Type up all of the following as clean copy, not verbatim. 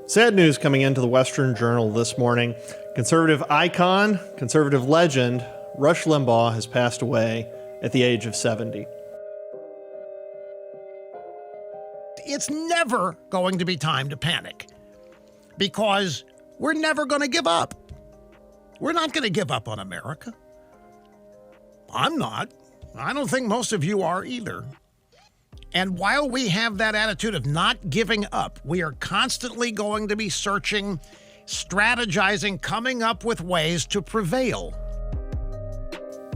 Sad news coming into the Western Journal this morning. Conservative icon, conservative legend, Rush Limbaugh has passed away at the age of 70. It's never going to be time to panic because we're never going to give up. We're not going to give up on America. I'm not. I don't think most of you are either. And while we have that attitude of not giving up, we are constantly going to be searching, strategizing, coming up with ways to prevail.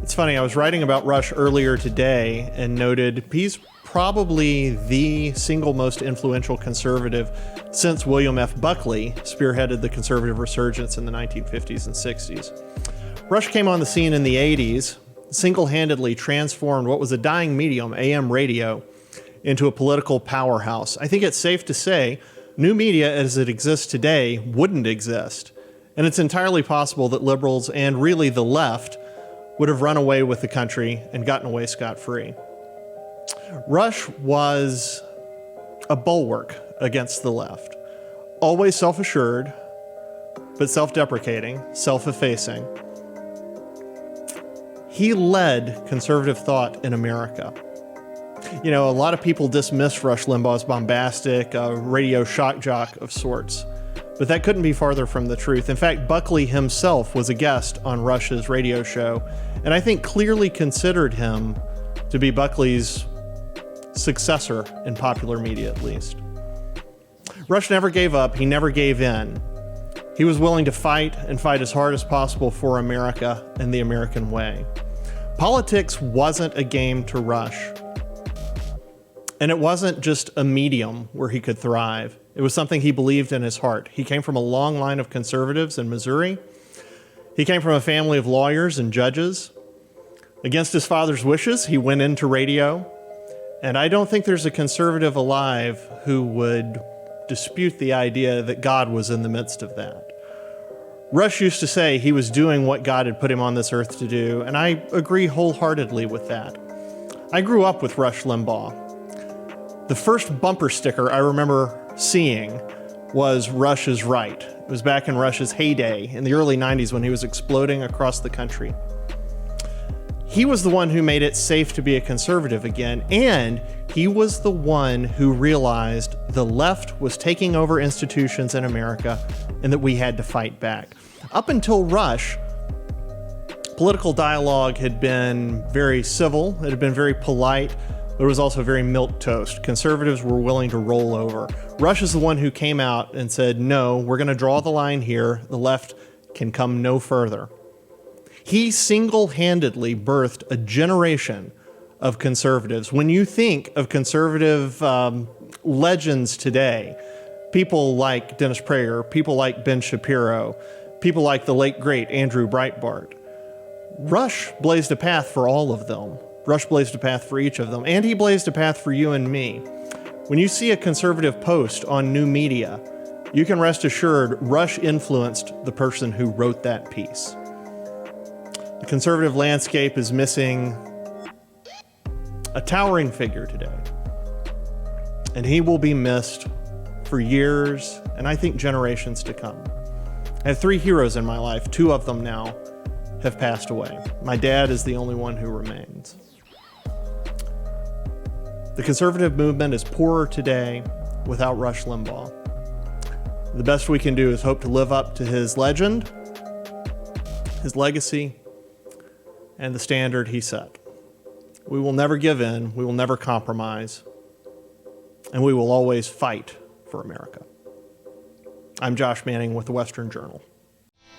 It's funny, I was writing about Rush earlier today and noted he's probably the single most influential conservative since William F. Buckley spearheaded the conservative resurgence in the 1950s and 60s. Rush came on the scene in the 80s, single-handedly transformed what was a dying medium, AM radio, into a political powerhouse. I think it's safe to say new media as it exists today wouldn't exist. And it's entirely possible that liberals and really the left would have run away with the country and gotten away scot-free. Rush was a bulwark against the left, always self-assured, but self-deprecating, self-effacing. He led conservative thought in America. You know, a lot of people dismiss Rush Limbaugh as bombastic, a radio shock jock of sorts, but that couldn't be farther from the truth. In fact, Buckley himself was a guest on Rush's radio show, and I think clearly considered him to be Buckley's successor in popular media, at least. Rush never gave up. He never gave in. He was willing to fight and fight as hard as possible for America and the American way. Politics wasn't a game to Rush. And it wasn't just a medium where he could thrive. It was something he believed in his heart. He came from a long line of conservatives in Missouri. He came from a family of lawyers and judges. Against his father's wishes, he went into radio. And I don't think there's a conservative alive who would dispute the idea that God was in the midst of that. Rush used to say he was doing what God had put him on this earth to do, and I agree wholeheartedly with that. I grew up with Rush Limbaugh. The first bumper sticker I remember seeing was Rush is Right. It was back in Rush's heyday in the early 90s when he was exploding across the country. He was the one who made it safe to be a conservative again, and he was the one who realized the left was taking over institutions in America and that we had to fight back. Up until Rush, political dialogue had been very civil, it had been very polite, but it was also very milquetoast. Conservatives were willing to roll over. Rush is the one who came out and said, no, we're going to draw the line here. The left can come no further. He single-handedly birthed a generation of conservatives. When you think of conservative legends today, people like Dennis Prager, people like Ben Shapiro, people like the late, great Andrew Breitbart, Rush blazed a path for all of them. Rush blazed a path for each of them, and he blazed a path for you and me. When you see a conservative post on new media, you can rest assured Rush influenced the person who wrote that piece. The conservative landscape is missing a towering figure today, and he will be missed for years, and I think generations to come. I have 3 heroes in my life. 2 of them now have passed away. My dad is the only one who remains. The conservative movement is poorer today without Rush Limbaugh. The best we can do is hope to live up to his legend, his legacy, and the standard he set. We will never give in, we will never compromise, and we will always fight for America. I'm Josh Manning with the Western Journal.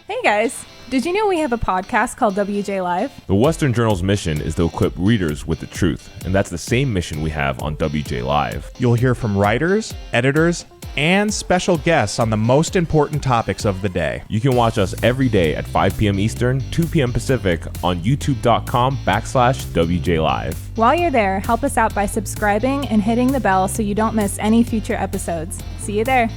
Hey guys, did you know we have a podcast called WJ Live? The Western Journal's mission is to equip readers with the truth, and that's the same mission we have on WJ Live. You'll hear from writers, editors, and special guests on the most important topics of the day. You can watch us every day at 5 p.m. Eastern, 2 p.m. Pacific on youtube.com/WJ Live. While you're there, help us out by subscribing and hitting the bell so you don't miss any future episodes. See you there.